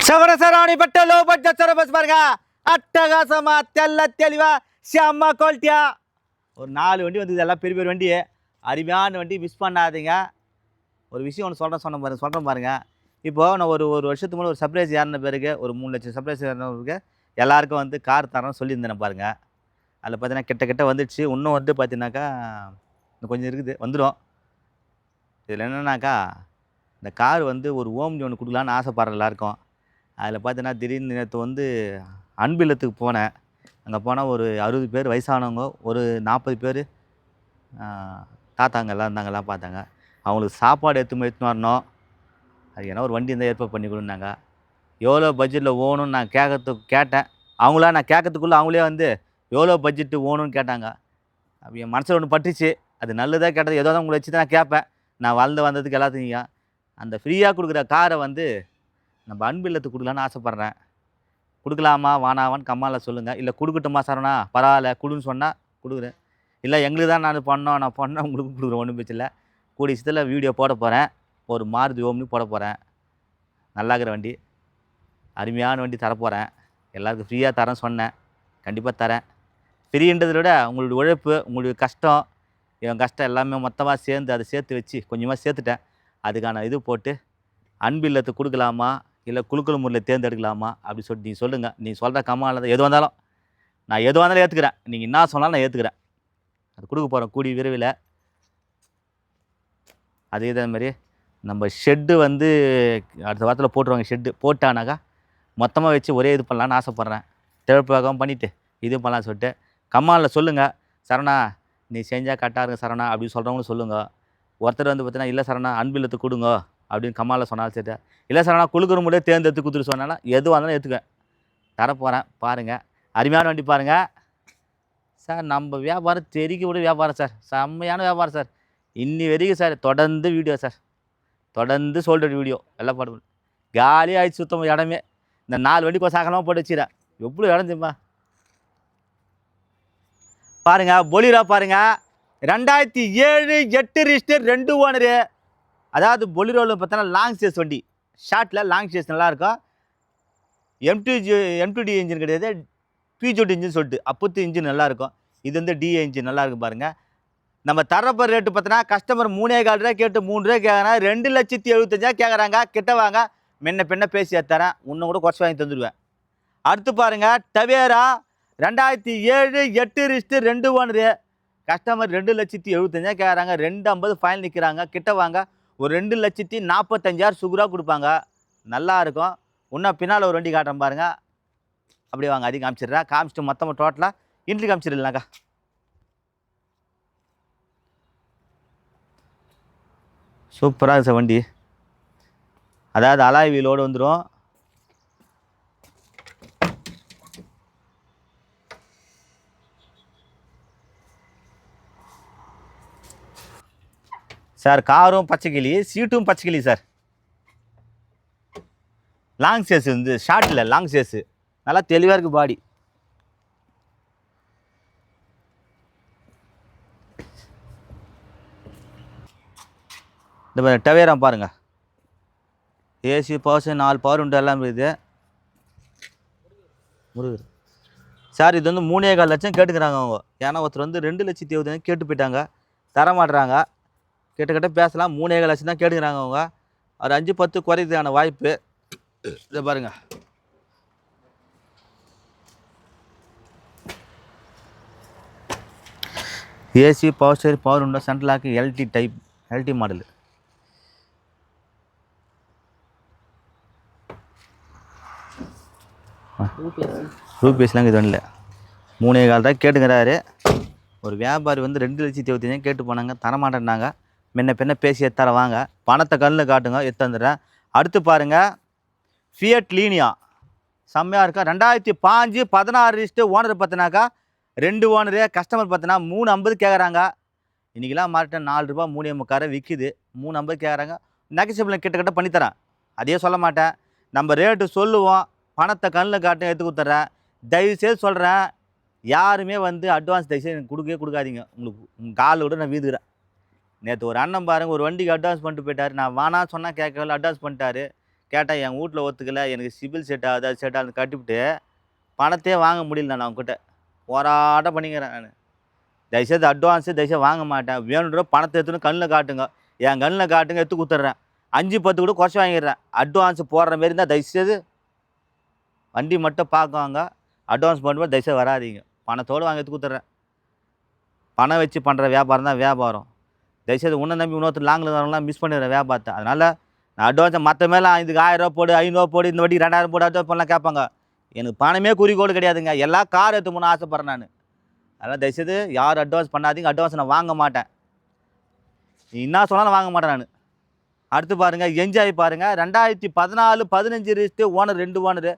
சவரசராணி பட்ட low budget service பாருங்க. அட்டகாசமா தெல்ல தெளிவா செம்ம குவாலிட்டியா ஒரு 4 வண்டி வந்து இதெல்லாம் பெரிய பெரிய வண்டி, அருமையான வண்டி. மிஸ் பண்ணாதீங்க. ஒரு விஷயம் ஒன்று சொல்கிறேன் பாருங்க. இப்போது நான் ஒரு வருஷத்துக்கு முன்னாடி ஒரு சர்ப்ரைஸ் ஏறின பிறகு ஒரு 3 லட்சம் சர்ப்ரைஸ் ஏறினவருக்கு எல்லாருக்கும் வந்து கார் தரேன்னு சொல்லியிருந்தேன் பாருங்க. அதில் பார்த்தீங்கன்னா கிட்ட வந்துடுச்சு. இன்னும் வந்து பார்த்தீங்கன்னாக்கா இன்னும் கொஞ்சம் இருக்குது, வந்துடும். இதில் என்னென்னாக்கா இந்த கார் வந்து ஒரு ஓம்னி ஒன்று கொடுக்கலான்னு ஆசைப்படுற எல்லாருக்கும். அதில் பார்த்தீங்கன்னா திடீர்னு நேற்று வந்து அன்பு இல்லத்துக்கு போனேன். அங்கே போனால் ஒரு 60 பேர் வயசானவங்க, ஒரு 40 பேர் தாத்தாங்கெல்லாம் இருந்தாங்கெல்லாம் பார்த்தாங்க. அவங்களுக்கு சாப்பாடு எடுத்துன்னு வரணும். அது ஏன்னா ஒரு வண்டி இருந்தால் ஏற்பாடு பண்ணி கொடுன்னாங்க. எவ்வளோ பட்ஜெட்டில் ஓணுன்னு நான் கேட்டேன். நான் கேட்கறதுக்குள்ளே அவங்களே வந்து எவ்வளோ பட்ஜெட்டு ஓணுன்னு கேட்டாங்க. அப்போ என் மனசில் ஒன்று பட்டுச்சு. அது நல்லதாக கேட்டது ஏதோ தான் உங்களை வச்சு தான் நான் கேட்பேன். நான் வந்ததுக்கு எல்லாத்தையும் அந்த ஃப்ரீயாக கொடுக்குற காரை வந்து நம்ம அன்பு இல்லத்துக்கு கொடுக்கலான்னு ஆசைப்பட்றேன். கொடுக்கலாமா வானாவான்னு கம்மாவில் சொல்லுங்கள். இல்லை கொடுக்கட்டுமா சரணா, பரவாயில்ல கொடுன்னு சொன்னால் கொடுக்குறேன். இல்லை எங்களுக்கு தான் நான் பண்ணேன் உங்களுக்கு கொடுக்குறேன், ஒன்றும் பிரச்சனை இல்லை. கூடிய சீக்கிரத்தில் வீடியோ போட போகிறேன். ஒரு மாருதி ஓம்னி போட போகிறேன். நல்லாக்கிற வண்டி, அருமையான வண்டி தரப்போகிறேன். எல்லாருக்கும் ஃப்ரீயாக தரேன்னு சொன்னேன். கண்டிப்பாக தரேன். ஃப்ரீன்றதை விட உங்களுடைய உழைப்பு, உங்களுடைய கஷ்டம், என் கஷ்டம் எல்லாமே மொத்தமாக சேர்ந்து அதை சேர்த்து வச்சு கொஞ்சமாக சேர்த்துட்டேன். அதுக்கான இது போட்டு அன்பு இல்லத்துக்கு கொடுக்கலாமா இல்லை குழுக்கள் முறையில் தேர்ந்தெடுக்கலாமா அப்படி சொல்லிட்டு நீங்கள் சொல்லுங்கள். நீங்கள் சொல்கிற கம்மாவில் தான் எதுவாக இருந்தாலும் நான் ஏற்றுக்கிறேன். நீங்கள் என்ன சொன்னாலும் நான் ஏற்றுக்கிறேன். அது கொடுக்க போகிறோம் கூடிய விரைவில். அதே மாதிரி நம்ம ஷெட்டு வந்து அடுத்த வாரத்தில் போட்டுருவாங்க. ஷெட்டு போட்டானாக்கா மொத்தமாக வச்சு ஒரே இது பண்ணலான்னு ஆசைப்பட்றேன். தேவைப்பாகம் பண்ணிவிட்டு இது பண்ணலான்னு சொல்லிட்டு கம்மாவில் சொல்லுங்கள். சரணா நீ செஞ்சால் கரெக்டாக இருங்க சரணா அப்படின்னு சொல்கிறவங்களும் சொல்லுங்கள். ஒருத்தர் வந்து பார்த்தீங்கன்னா இல்லை சரணா அன்பு இல்லத்துக்கு கொடுங்க அப்படின்னு கம்மாவில் சொன்னாலும் சரி, இல்லை சரணா குழுக்கிற முடியே தேர்ந்தெடுத்து கொடுத்துட்டு சொன்னாலும் எதுவாக இருந்தாலும் ஏற்றுக்குவேன். தரப்போகிறேன் பாருங்கள். அருமையான வண்டி பாருங்கள் சார். நம்ம வியாபாரம் தெரிக்க விட வியாபாரம் சார், செம்மையான வியாபாரம் சார். இன்னி வரைக்கும் சார் தொடர்ந்து வீடியோ சார், தொடர்ந்து சொல்கிற வீடியோ எல்லாம் பாடு காலியாக ஆயிடுச்சு. சுத்தமாக இடமே இந்த 4 வண்டி கொஞ்சம் சாகலமாக போட்டு வச்சுக்கிறேன். எவ்வளோ இடம் தெரியுமா பாருங்கள். பொலிரோ பாருங்கள், 2007 8 ரிஜிஸ்டர் 2 ஓனரு. அதாவது பொலிரோவில் பார்த்தோன்னா லாங் சேஸ் வண்டி, ஷார்ட்டில் லாங் சேஸ் நல்லாயிருக்கும். M2D இன்ஜின் கிடையாது, பிஜோட் இன்ஜின் சொல்லிட்டு அப்போத்து இன்ஜின் நல்லாயிருக்கும். இது வந்து டிஏ இன்ஜின் நல்லாயிருக்கும் பாருங்கள். நம்ம தரப்ப ரேட்டு பார்த்தோன்னா கஸ்டமர் 3.25 ரூபா கேட்டு 3 ரூபா கேட்குறாங்க. 2,75,000 கேட்குறாங்க. கிட்ட வாங்க, முன்ன பேசி தரேன். இன்னும் கூட குறைச்சி வாங்கி தந்துடுவேன். அடுத்து பாருங்கள் டவேரா 2007 8 ரிஜிஸ்டர் 2 ஓனரு. கஸ்டமர் 2,75,000 கேட்குறாங்க. 250 ஃபைனல் நிற்கிறாங்க. கிட்ட வாங்க, ஒரு 2,45,000 சுகுராக கொடுப்பாங்க. நல்லா இருக்கும். இன்னும் பின்னால் ஒரு வண்டி காட்டுறேன் பாருங்கள். அப்படியே வாங்க, அதிகம் காமிச்சிடுறேன். காமிச்சிட்டு மொத்தமாக டோட்டலாக இன்ட்ரி காமிச்சிடலாக்கா. சூப்பராக இருக்குது சார் வண்டி. அதாவது அலாய் வீலோடு வந்துடும். சார் காரும் பச்சைக்கிளி, சீட்டும் பச்சைக்கிளி சார். லாங் சேஸ் வந்து ஷார்ட்டில் லாங் சேஸு நல்லா தெளிவாக இருக்குது பாடி. இந்த டவேரா பாருங்கள், ஏசி பவர் 4 பவர் உண்டு, எல்லாம் இருக்குது. முருகர் சார் இது வந்து 3.25 லட்சம் கேட்டுக்கிறாங்க அவங்க. ஏன்னா ஒருத்தர் வந்து 2,70,000 கேட்டு போயிட்டாங்க, தரமாட்டுறாங்க. கிட்ட பேசலாம். 3.25 லட்சம் தான் கேட்டுக்கிறாங்க அவங்க. ஒரு 5-10 குறைக்கிறதுக்கான வாய்ப்பு. இதை பாருங்கள். ஏசி பவர் ஸ்டேரிங் பவர் உண்டோ, சென்ட்ரல் லாக்கு, எல்டி மாடலு. ரூபீஸ்லாம் இது ஒன்றில் 3.25 ரூபா கேட்டுக்கிறாரு. ஒரு வியாபாரி வந்து 2,70,000 கேட்டு போனாங்க, தரமாட்டேன்னாங்க. முன்ன பேசி தர வாங்க, பணத்தை கல்லில் காட்டுங்க, வந்துடுறேன். அடுத்து பாருங்கள் ஃபியட் லீனியா செம்மையாக இருக்கா. 2005 16 ரிஜிஸ்டர். ஓனர் பார்த்தினாக்கா 2 ஓனரு. கஸ்டமர் பார்த்தினா 350 கேட்குறாங்க. இன்றைக்கெல்லாம் மார்க்கெட் 4 ரூபா 3.25 விற்கிது. 350 கேட்குறாங்க. நெகசிபிள் கிட்ட பண்ணித்தரேன். அதே சொல்ல மாட்டேன், நம்ம ரேட்டு சொல்லுவோம். பணத்தை கண்ணில் காட்டும், எடுத்து கொடுத்துட்றேன். தயவுசெய்து சொல்கிறேன், யாருமே வந்து அட்வான்ஸ் தயவுசெய்து கொடுக்காதீங்க. உங்களுக்கு உங்கள் காலில் கூட நான் வீதுக்கிறேன். நேற்று ஒரு அண்ணன் பாருங்கள், ஒரு வண்டிக்கு அட்வான்ஸ் பண்ணிட்டு போயிட்டார். நான் வானா சொன்னால் கேட்கவில்லை, அட்வான்ஸ் பண்ணிட்டாரு. கேட்டால் எங்கள் வீட்டில் ஒத்துக்கல, எனக்கு சிபில் செட் ஆகுது, அது செட் ஆகுதுன்னு கட்டிவிட்டு பணத்தையே வாங்க முடியல நான் அவங்ககிட்ட. போராட்டம் பண்ணிக்கிறேன் நான். தயவுசெய்து அட்வான்ஸு தயவுசெய்து வாங்க மாட்டேன். வேணுன்ற பணத்தை எடுத்துன்னு கண்ணில் காட்டுங்க. என் கண்ணில் காட்டுங்க, எடுத்து கொடுத்துட்றேன். 5, 10 கூட குறைச்சி வாங்கிடுறேன். அட்வான்ஸ் போடுற மாரி இருந்தால் தயவுசெய்து வண்டி மட்டும் பார்க்குவாங்க. அட்வான்ஸ் பண்ணும்போது தயவுசெய்து வராதிங்க. பணத்தோடு வாங்கி எடுத்து கொடுத்துட்றேன். பணம் வச்சு பண்ணுற வியாபாரம் தான் வியாபாரம். தயவுசெய்து உன்னை நம்பி இன்னொருத்தர் லாங்கில் வரவங்களாம் மிஸ் பண்ணிடுற வியாபாரத்தை. அதனால் நான் அட்வான்ஸை மற்ற மேலே இதுக்கு 1000 போடு, 500 போடு, இந்த வாட்டி 2000 போடு, அட்வான்ஸ் பண்ணலாம் கேட்பாங்க. எனக்கு பணமே குறிக்கோள் கிடையாதுங்க. எல்லா கார் எடுத்து போகணும்னு ஆசைப்பட்றேன் நான். அதனால் தயவுசெய்து யாரும் அட்வான்ஸ் பண்ணாதீங்க. அட்வான்ஸ் நான் வாங்க மாட்டேன். நீ என்ன சொன்னாலும் வாங்க மாட்டேன் நான். அடுத்து பாருங்கள், என்ஜாய் பாருங்கள். 2014, 15 ரிஜிஸ்ட்ரு, ஓனர் 2 ஓனரு.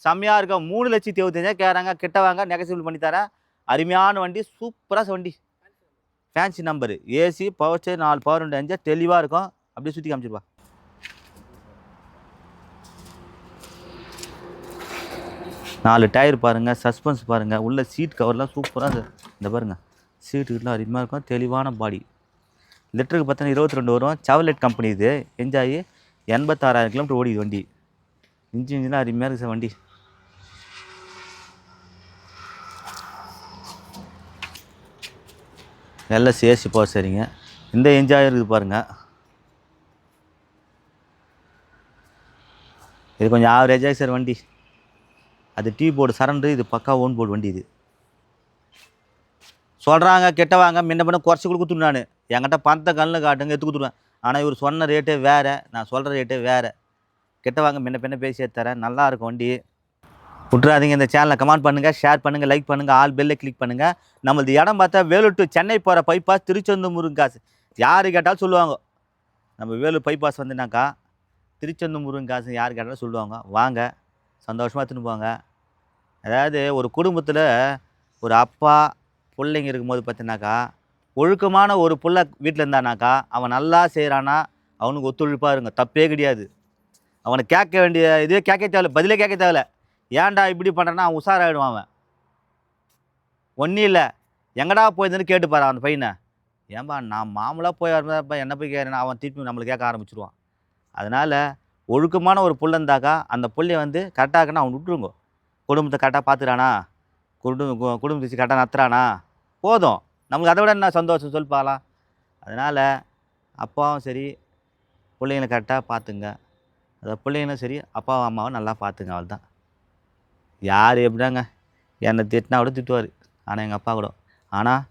செம்மையாக இருக்கும். 3,75,000 கேட்குறாங்க. கிட்ட வாங்க, நெகசிபிள் பண்ணி தரேன். அருமையான வண்டி, சூப்பராக வண்டி. Fancy number, AC, power steer, 4 power window enjoy தெளிவாக இருக்கும். அப்படியே சுற்றி காமிச்சிருப்பா. 4 டயர் பாருங்கள், சஸ்பென்ஸ் பாருங்கள், உள்ள சீட் கவர்லாம் சூப்பராக இந்த பாருங்கள். சீட்டுக்கிட்டலாம் அருமையாக இருக்கும். தெளிவான பாடி. லிட்டருக்கு பார்த்தீங்கன்னா 22 வரும். செவர்லெட் கம்பெனி இது. என்ஜாய் 86,000 கிலோமீட்டர் ஓடிது வண்டி. இன்ஜின்லாம் அருமையாக இருக்குது சார் வண்டி. நல்ல சேசி போ சரிங்க. இந்த என்ஜாய் இருக்குது பாருங்கள். இது கொஞ்சம் ஆவரேஜாக சார் வண்டி. அது டீ போர்டு சரண்டர், இது பக்கா ஓன் போர்டு வண்டி. இது சொல்கிறாங்க கிட்ட வாங்க, முன்ன பண்ண குறைச்சி கொடுத்துருவேன் நான். என்கிட்ட பணத்தை கண்ணில் காட்டுங்க, எடுத்து கொடுத்துருவேன். ஆனால் இவர் சொன்ன ரேட்டே வேறு, நான் சொல்கிற ரேட்டே வேறு. கிட்ட வாங்க, முன்ன பேசி தரேன். நல்லா இருக்கும் வண்டி. விட்றாதீங்க. இந்த சேனலை கமெண்ட் பண்ணுங்கள், ஷேர் பண்ணுங்கள், லைக் பண்ணுங்கள், ஆல் பெல்லை கிளிக் பண்ணுங்கள். நம்மளது இடம் பார்த்தா வேலூர் டு சென்னை போகிற பைபாஸ், திருச்செந்தூர் முருங்காசு. யார் கேட்டாலும் சொல்லுவாங்க. நம்ம வேலூர் பைபாஸ் வந்துனாக்கா திருச்செந்தூர் முருங்காசு யார் கேட்டாலும் சொல்லுவாங்க. வாங்க, சந்தோஷமாக எடுத்துன்னு போங்க. அதாவது ஒரு குடும்பத்தில் ஒரு அப்பா பிள்ளைங்க இருக்கும்போது பார்த்தினாக்கா, ஒழுக்கமான ஒரு புள்ள வீட்டில் இருந்தானாக்கா அவன் நல்லா செய்கிறானா அவனுக்கு ஒத்துழைப்பாக இருங்க, தப்பே கிடையாது. அவனை கேட்க வேண்டிய இதுவே கேட்க தேவையில்ல, பதிலே கேட்க தேவையில்ல. ஏன்டா இப்படி பண்ணுறேன்னா அவன் உஷாராகிடுவான். அவன் ஒன்றும் இல்லை, எங்கடா போயிருந்துன்னு கேட்டுப்பாரு அந்த பையனை. ஏன்பா நான் மாமூலாக போய் வரப்பா என்ன போய் கேட்குறேன்னா அவன் திருப்பி நம்மளுக்கு கேட்க ஆரம்பிச்சிடுவான். அதனால் ஒழுக்கமான ஒரு புள்ள இருந்தாக்கா அந்த புள்ளைய வந்து கரெக்டாக இருக்குன்னா அவன் விட்டுருங்க. குடும்பத்தை கரெக்டாக பார்த்துறானா, குடும்பத்தை வச்சு கரெக்டாக நடத்துறானா போதும். நமக்கு அதை விட என்ன சந்தோஷம் சொல்லி பார்க்கலாம். அதனால் அப்பாவும் சரி பிள்ளைங்களை கரெக்டாக பார்த்துங்க. அதை பிள்ளைங்களும் சரி அப்பாவும் அம்மாவும் நல்லா பார்த்துங்க. அவள் தான். யார் எப்படிதாங்க என்னை திட்டினா கூட திட்டுவார். ஆனால் எங்கள் அப்பா கூட. ஆனால்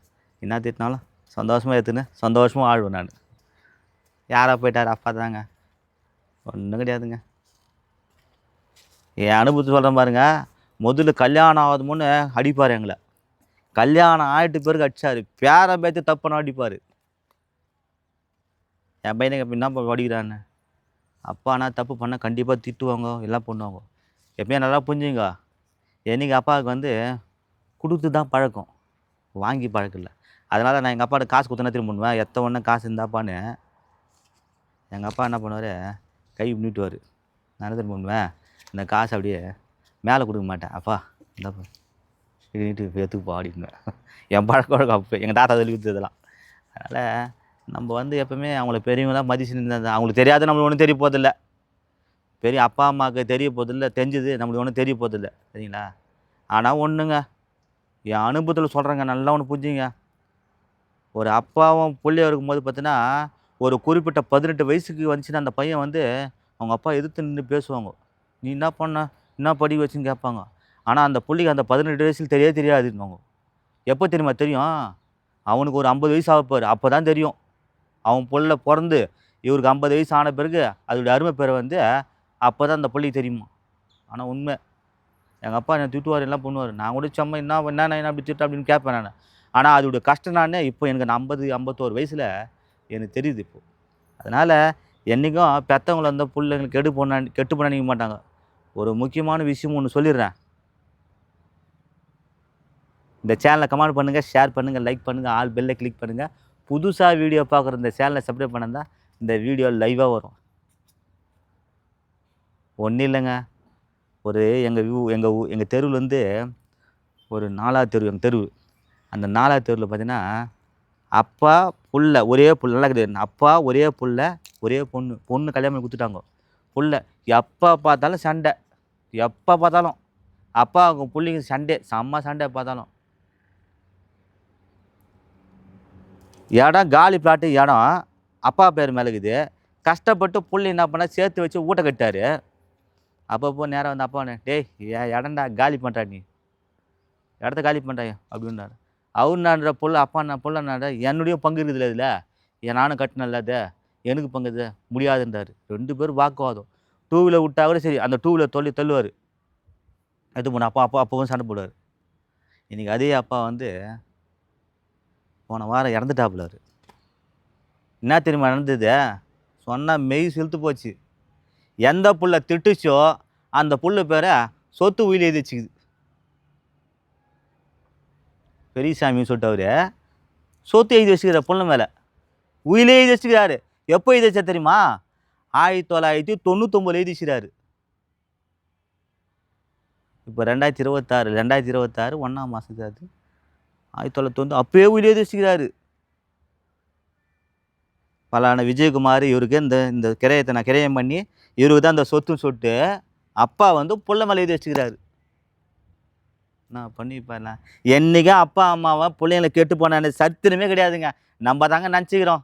என்ன திட்டினாலும் சந்தோஷமாக ஏற்றுன்னு சந்தோஷமாக வாழ்வேன் நான். யாராக போயிட்டார் அப்பா தாங்க, ஒன்றும் கிடையாதுங்க. என் அனுபவத்தை சொல்கிறேன் பாருங்க. முதல்ல கல்யாணம் ஆகாத முன்னே அடிப்பார் எங்களை. கல்யாணம் ஆகிட்டு பிறகு அடித்தார். பேரன் பேத்து தப்புனா அடிப்பார். என் பையனுக்கு அப்போ என்ன அடிக்கிறான்னு. அப்பானா தப்பு பண்ணால் கண்டிப்பாக திட்டுவாங்க, எல்லாம் பண்ணுவாங்க. எப்பயும் நல்லா புரிஞ்சுங்க. என்னைக்கு அப்பாவுக்கு வந்து கொடுத்து தான் பழக்கம், வாங்கி பழக்கம் இல்லை. அதனால் நான் எங்கள் அப்பாட்ட காசு கொடுத்தனா திரும்ப பண்ணுவேன். எத்த ஒன்று காசு இருந்தாப்பான்னு எங்கள் அப்பா என்ன பண்ணுவார், கை நீட்டுவார். நான் என்ன திரும்ப பண்ணுவேன், இந்த காசு அப்படியே மேலே கொடுக்க மாட்டேன். அப்பா இந்தாப்பா நீட்டு எடுத்துக்குப்பா அப்படின்னுவேன். என் பழக்க வழக்கம் அப்போ எங்கள் தாத்தா சொல்லி கொடுத்ததெல்லாம். அதனால் நம்ம வந்து எப்போவுமே அவங்கள பெரியவங்களாம் மதிச்சு நின்றது. அவங்களுக்கு தெரியாது, நம்மளுக்கு ஒன்றும் தெரிய போதில்லை. பெரிய அப்பா அம்மாவுக்கு தெரிய போதில்லை, தெரிஞ்சது நம்மளுக்கு ஒன்றும் தெரிய போதில்லை, சரிங்களா? ஆனால் ஒன்றுங்க, என் அனுபவத்தில் சொல்கிறேங்க, நல்லா ஒன்று புரிஞ்சுங்க. ஒரு அப்பாவும் பிள்ளையும் இருக்கும்போது பார்த்தீங்கன்னா, ஒரு குறிப்பிட்ட 18 வயசுக்கு வந்துச்சுன்னா அந்த பையன் வந்து அவங்க அப்பா எதிர்த்து நின்று பேசுவாங்க. நீ என்ன பண்ண, என்ன படிக்க வச்சுன்னு கேட்பாங்க. ஆனால் அந்த புள்ளைக்கு அந்த 18 வயசில் தெரியாதுன்னுவாங்க. எப்போ தெரியுமா தெரியும்? அவனுக்கு ஒரு 50 வயசு ஆகப்பார், அப்போ தான் தெரியும். அவன் புள்ள பிறந்து இவருக்கு 50 வயசு ஆன பிறகு அதோடைய அருமை பேரை வந்து அப்போ தான் அந்த பிள்ளைக்கு தெரியுமா. ஆனால் உண்மை, எங்கள் அப்பா என்னை திட்டுவார், எல்லாம் பண்ணுவார். நான் கூட சும்மா என்ன அப்படி திட்டு அப்படின்னு கேட்பேன் நான். ஆனால் அதோடைய கஷ்டம் நான் இப்போ எனக்கு 51 வயசில் எனக்கு தெரியுது இப்போது. அதனால் என்றைக்கும் பெற்றவங்கள அந்த பிள்ளைங்களுக்கு கெட்டு பண்ண நினைக்க மாட்டாங்க. ஒரு முக்கியமான விஷயம் ஒன்று சொல்லிடுறேன். இந்த சேனலை கமெண்ட் பண்ணுங்கள், ஷேர் பண்ணுங்கள், லைக் பண்ணுங்கள், ஆல் பெல்லை கிளிக் பண்ணுங்கள். புதுசாக வீடியோ பார்க்குற இந்த சேனலை சப்ஸ்கிரைப் பண்ணால் இந்த வீடியோ லைவாக வரும். ஒன்றும் இல்லைங்க, ஒரு எங்கள் தெருவில் வந்து ஒரு 4வது தெரு எங்கள் தெருவு. அந்த 4வது தெருவில் பார்த்தீங்கன்னா அப்பா புள்ள ஒரே புள்ள, நல்லா கிடையாது. அப்பா ஒரே புள்ள ஒரே பொண்ணு கல்யாணம் பண்ணி கொடுத்துட்டாங்க. புள்ள எப்போ பார்த்தாலும் சண்டை, எப்போ பார்த்தாலும் அப்பாவுக்கும் பிள்ளைங்க சண்டை, செம்ம சண்டை பார்த்தாலும். இடம் காலி பிளாட்டு இடம் அப்பா பேர் மேலே இருக்குது. கஷ்டப்பட்டு புள்ளி என்ன பண்ணா சேர்த்து வச்சு ஊட்ட கட்டாரு. அப்பப்போ நேராக வந்து அப்பாண்ணே, டேய் இடம்டா காலி பண்ணுறா, நீ இடத்த காலி பண்ணுறாங்க அப்படின்னாரு. அவருனான்ற புள்ள அப்பா புள்ளனாட என்னுடைய பங்கு இருக்குதுல்ல இதில், நானும் கட்டினல அது எனக்கு பங்கு இது முடியாதுன்றாரு. 2 பேரும் வாக்குவாதம். 2 வீலர் விட்டா கூட சரி, அந்த 2 வீலர் தள்ளுவார். இது பண்ண அப்பவும் சண்டை போடுவார். இன்றைக்கி அதே அப்பா வந்து போன வாரம் இறந்துட்டாப்புல. என்ன தெரியுமா நடந்தது? சொன்னால் மெய் செலுத்து போச்சு. எந்த புள்ள திட்டுச்சோ அந்த புள்ள பேரை சொத்து உயிர் எழுதி வச்சுக்குது. பெரியசாமின்னு சொல்லிட்டு அவரு சொத்து எழுதி வச்சுக்கிறார் புள்ள மேலே, உயிலே எழுதி வச்சுக்கிறாரு. எப்போ எழுதி வச்சா தெரியுமா? 1999 எழுதி வச்சுக்கிறாரு. இப்போ 2026 1ஆம் மாதம் அது 1990 அப்பயே உயிர் எழுதி வச்சுக்கிறாரு. பலான விஜயகுமார் இவருக்கு இந்த கிரையத்தை நான் கிரயம் பண்ணி இவருக்கு தான் அந்த சொத்துன்னு சொல்லிட்டு அப்பா வந்து புள்ள மேலே எழுதி வச்சுக்கிறாரு. நான் பண்ணிப்பேன். என்றைக்கே அப்பா அம்மாவை பிள்ளைங்களை கெட்டு போனான்னு சத்திரமே கிடையாதுங்க. நம்ம தாங்க நினச்சிக்கிறோம்.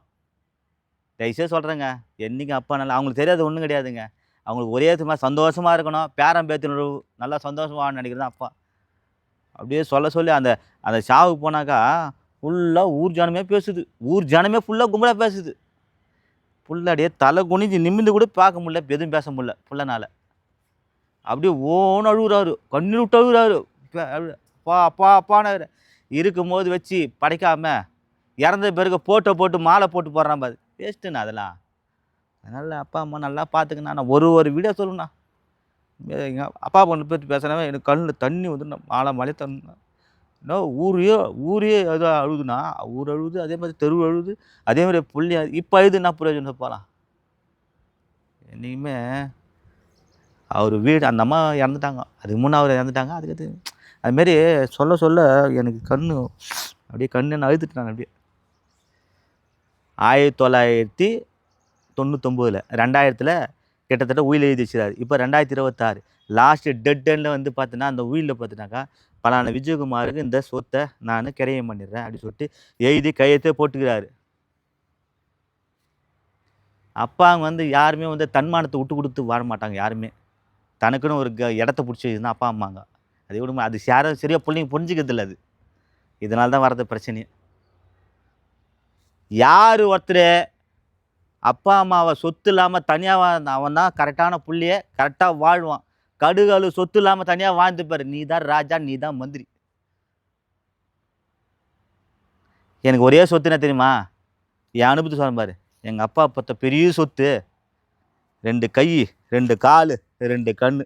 தயவுசெய்து சொல்கிறேங்க, என்றைக்கும் அப்பா நல்லா அவங்களுக்கு தெரியாது ஒன்றும் கிடையாதுங்க. அவங்களுக்கு ஒரே சந்தோஷமாக இருக்கணும், பேரம் பேத்தினு நல்லா சந்தோஷமாக நினைக்கிறது அப்பா. அப்படியே சொல்லி அந்த சாவுக்கு போனாக்கா ஃபுல்லாக ஊர் ஜனமே பேசுது. ஊர் ஜனமே ஃபுல்லாக கும்பலாக பேசுது. புள்ளாடியே தலை குனிஞ்சு நிமிந்து கூட பார்க்க முடியல, எதுவும் பேச முடியல புள்ளனால். அப்படியே ஓன்னு அழுகுறாரு, கண்ணீர் விட்டு அழுகுறாரு. அப்பான்னு இருக்கும்போது வச்சு படைக்காமல் இறந்த பிறகு போட்டு மாலை போட்டு போடுறான் பாரு, வேஸ்ட்டுண்ணா அதெல்லாம். அதனால் அப்பா அம்மா நல்லா பார்த்துக்கண்ணா. நான் ஒரு வீடியோ சொல்லுண்ணா, எங்கள் அப்பா பொண்ணு பற்றி பேசுகிறவன் எனக்கு கண்ணில் தண்ணி வந்து மாலை தண்ணா. இன்னும் ஊரே அதான் அழுதுண்ணா, ஊர் அழுது, அதே மாதிரி தெரு அழுது, அதே மாதிரி புள்ளி இப்போ அழுது என்ன பிரயோஜனம் போகலாம். என்றைக்குமே அவர் வீடு அந்த அம்மா இறந்துட்டாங்க, அதுக்கு முன்னே அவர் இறந்துட்டாங்க. அதுக்கு அதுமாரி சொல்ல எனக்கு அப்படியே கண்ணு அழுதுட்டு நான் அப்படியே 1999 2000 கிட்டத்தட்ட உயில் எழுதி வச்சுறாரு. இப்போ 2026 லாஸ்ட்டு டெட் எண்டில் வந்து பார்த்தீங்கன்னா அந்த உயிலில் பார்த்தினாக்கா பலான விஜயகுமாருக்கு இந்த சொத்தை நான் கிரயம் பண்ணிடுறேன் அப்படின்னு சொல்லிட்டு எழுதி கையெழுத்தே போட்டுக்கிறாரு. அப்பாங்க வந்து யாருமே வந்து தன்மானத்தை விட்டு கொடுத்து வாழ மாட்டாங்க. யாருமே தனக்குன்னு ஒரு இடத்த பிடிச்சிதுன்னா அப்பா அம்மாங்க அதே விட அது யாரும் சரியாக பிள்ளைங்க புரிஞ்சிக்கிறது இல்லை. அது இதனால தான் வர்றது பிரச்சனையே. யார் ஒருத்தர் அப்பா அம்மாவை சொத்து இல்லாமல் தனியாக அவன் தான் கரெக்டான புள்ளையே கரெக்டாக வாழ்வான். கடுகளு சொத்து இல்லாமல் தனியாக வாழ்ந்துப்பார். நீ தான் ராஜா, நீ தான் மந்திரி. எனக்கு ஒரே சொத்துனா தெரியுமா? என் அனுபவத்தை சொல்ல பாரு. எங்கள் அப்பா பற்ற பெரிய சொத்து 2 கை 2 கால் 2 கண்,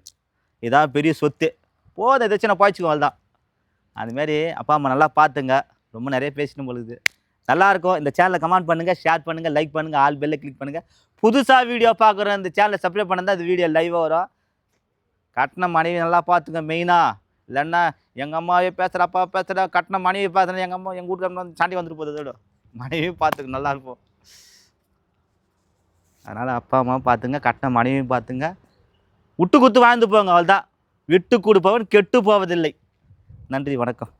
இதான் பெரிய சொத்து. போதை ஏதாச்சும் நான் பாய்ச்சிக்குவோம் தான். அதுமாரி அப்பா அம்மா நல்லா பார்த்துங்க. ரொம்ப நிறைய பேசணும் பொழுது நல்லாயிருக்கும். இந்த சேனலை கமெண்ட் பண்ணுங்கள், ஷேர் பண்ணுங்கள், லைக் பண்ணுங்கள், ஆல் பெல்லை கிளிக் பண்ணுங்கள். புதுசாக வீடியோ பார்க்குறோம் இந்த சேனலை சப்ஸ்கிரைப் பண்ணால் அது வீடியோ லைவாக வரும். கட்டின மனைவி நல்லா பார்த்துங்க மெயினாக. இல்லைன்னா எங்கள் அம்மாவே பேசுகிற அப்பா பேசுகிற கட்டின மனைவி பேசுகிறேன் எங்கள் அம்மா எங்கள் வீட்டுக்கு வந்து சாண்டி வந்துட்டு போகுது. அதோட மனைவியும் பார்த்துங்க நல்லாயிருக்கும். அதனால் அப்பா அம்மா பார்த்துங்க, கட்டின மனைவியும் பார்த்துங்க. விட்டு குத்து வாழ்ந்து போங்க, அவள் தான். விட்டு கொடுப்பவன் கெட்டு போவதில்லை. நன்றி, வணக்கம்.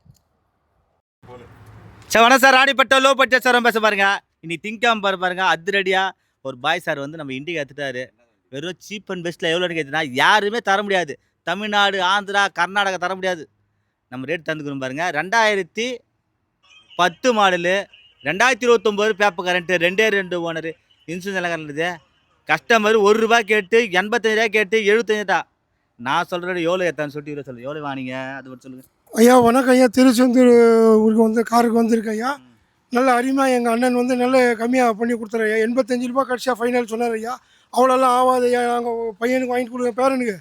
சார் வணக்கம் சார். ராணிப்பட்ட லோ பட்ஜெட் சார் பேச பாருங்க. இன்னைக்கு திங்காம பாருங்க, அதிரடியாக ஒரு பாய் சார் வந்து நம்ம இண்டிகா எடுத்துட்டாரு. வெறும் சீப் அண்ட் பெஸ்ட்டில் எவ்வளோன்னு கேட்டுனா யாருமே தர முடியாது. தமிழ்நாடு, ஆந்திரா, கர்நாடகா தர முடியாது. நம்ம ரேட் தந்துக்கணும் பாருங்க. 2010 model, 2029 paper current, 2 owner, insurance எல்லாம் கரண்ட்டு. கஸ்டமர் ₹1 கேட்டு 85 கேட்டு 75. நான் சொல்கிறேன் எவ்வளோ ஏற்றான்னு சொல்லிட்டு சொல்லுங்கள். எவ்வளோ வாங்கிங்க அது மட்டும் சொல்லுங்கள். ஐயா வணக்கம் ஐயா. திருச்செந்தூர் ஊருக்கு வந்து காருக்கு வந்திருக்கு ஐயா. நல்ல அருமையாக எங்கள் அண்ணன் வந்து நல்ல கம்மியாக பண்ணி கொடுத்தாரு ஐயா. ₹85 கடைசியாக ஃபைனல் சொன்னார் ஐயா. அவ்வளோலாம் ஆகாது ஐயா, நாங்கள் பையனுக்கு வாங்கி கொடுங்க, பேரனுக்கு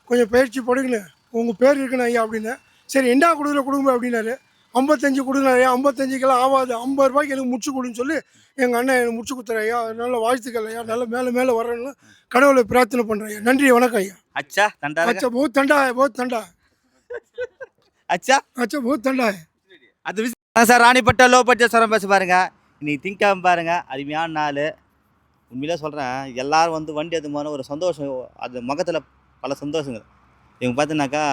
கொஞ்சம் பயிற்சி போடுங்கண்ணே, உங்கள் பேர் இருக்குண்ணே ஐயா அப்படின்னு. சரி என்ன கொடுங்க அப்படின்னாரு. 55 கொடுங்க ஐயா. 55கெல்லாம் ஆகாது, ₹50 எனக்கு முடிச்சு கொடுன்னு சொல்லி எங்கள் அண்ணன் எனக்கு முடிச்சு கொடுத்தாரு ஐயா. நல்ல வாழ்த்துக்கள் ஐயா. நல்ல மேலே வரணும்னு கடவுளை பிரார்த்தனை பண்ணுறேன் ஐயா. நன்றி, வணக்கம் ஐயா. अच्छा ठंडा अच्छा बहुत ठंडा है, बहुत ठंडा है. अच्छा अच्छा बहुत ठंडा है. அது சார் ராணிப்பட்ட லோ பட்ஜெட் சார் பேச பாருங்க. இன்னைக்கு திங்காம பாருங்க, அருமையான நாள். உண்மையிலே சொல்கிறேன், எல்லாரும் வந்து வண்டி எடுத்து ஒரு சந்தோஷம், அது முகத்தில் பல சந்தோஷங்கள். இவங்க பார்த்தீங்கன்னாக்கா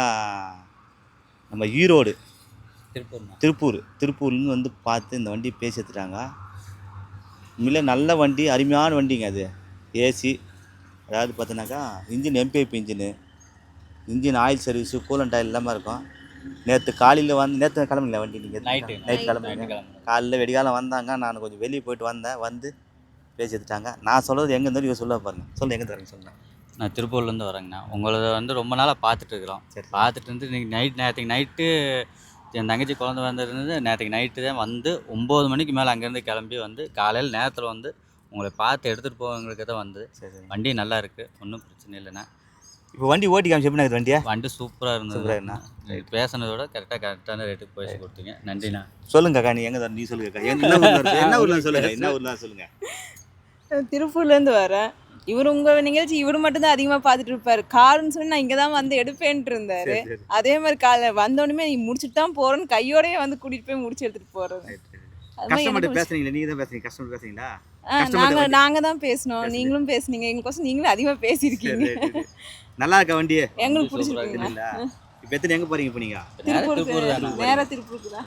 நம்ம ஈரோடு திருப்பூர்லேருந்து வந்து பார்த்து இந்த வண்டி பேசி எடுத்துட்டாங்க. உண்மையிலே நல்ல வண்டி, அருமையான வண்டிங்க. அது ஏசி, அதாவது பார்த்தீங்கன்னாக்கா இன்ஜின் எம்பிஐபி engine oil service, coolant oil எல்லாமே இருக்கும். நேற்று காலையில் வந்து நேற்று கிளம்புங்களா வண்டி? நீங்கள் நைட் கிளம்புங்க. காலையில் வெடிகாலம் வந்தாங்க. நான் கொஞ்சம் வெளியே போயிட்டு வந்தேன், வந்து பேசி எடுத்துட்டாங்க. நான் சொல்கிறது எங்கே இருந்தாலும் இவங்க சொல்ல பாருங்க. சொல்ல எங்கே தரேங்க சொல்லுங்கள். நான் திருப்பூர்லேருந்து வரேங்கண்ணா. உங்களது வந்து ரொம்ப நாளாக பார்த்துட்டு இருக்கிறோம். சரி. பார்த்துட்டு இருந்து இன்னைக்கு நேற்றுக்கு நைட்டு என் தங்கச்சி குழந்தை வந்திருந்தது. நேற்றுக்கு நைட்டு தான் வந்து 9 மணிக்கு மேலே அங்கேருந்து கிளம்பி வந்து காலையில் நேரத்தில் வந்து உங்களை பார்த்து எடுத்துகிட்டு போவங்களுக்கு தான் வந்து. சரி. வண்டி நல்லா இருக்குது, ஒன்றும் பிரச்சனை இல்லைண்ணா. இப்போ வண்டி ஓட்டி காமிச்சு எப்படின்னா இது வண்டியா? வண்டி சூப்பராக இருந்ததுண்ணா. பேசுனதோட கரெக்டான ரேட்டுக்கு பேசி கொடுத்தீங்க. நன்றிண்ணா. சொல்லுங்க அக்கா, நீ எங்கே தர? நீ சொல்லுங்க அக்கா. என்ன ஊரில் சொல்லுங்கள், என்ன ஊரில் சொல்லுங்கள். திருப்பூர்லேருந்து வரேன். இவர் உங்கள் நிகழ்ச்சி இவர் மட்டும்தான் அதிகமாக பார்த்துட்டு இருப்பார். காருன்னு சொல்லி நான் இங்கே தான் வந்து எடுப்பேன்ட்டு இருந்தார். அதே மாதிரி காலை வந்தோடனே நீ முடிச்சுட்டு தான் போகிறேன்னு கையோடய வந்து கூட்டிகிட்டு போய் முடிச்சு எடுத்துகிட்டு போகிறது. கஸ்டமர்கிட்ட பேசுறீங்களா? நீங்கள் தான் பேசுறீங்க, கஸ்டமர் பேசுறீங்களா? நாங்கள் தான் பேசணும், நீங்களும் பேசுனீங்க. எங்களுக்கோசம் நீங்களும் அதிகமாக பேசியிருக்கீங்க. நல்லா இருக்கா வண்டி? எங்களுக்கு பிடிச்சிருக்கீங்க. இப்போ எத்தனை எங்கே போகிறீங்க? இப்போ நீங்கள் நேராக திருப்பூருக்கு தான்.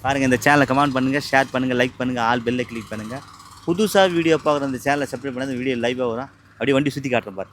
பாருங்கள், இந்த சேனலை கமெண்ட் பண்ணுங்கள், ஷேர் பண்ணுங்கள், லைக் பண்ணுங்கள், ஆல் பெல்லை கிளிக் பண்ணுங்கள். புதுசாக வீடியோ பார்க்குற இந்த சேனலை சப்ஸ்கிரைப் பண்ணால் இந்த வீடியோ லைவாக வரும். அப்படியே வண்டி சுற்றி காட்டுறேன் பாரு.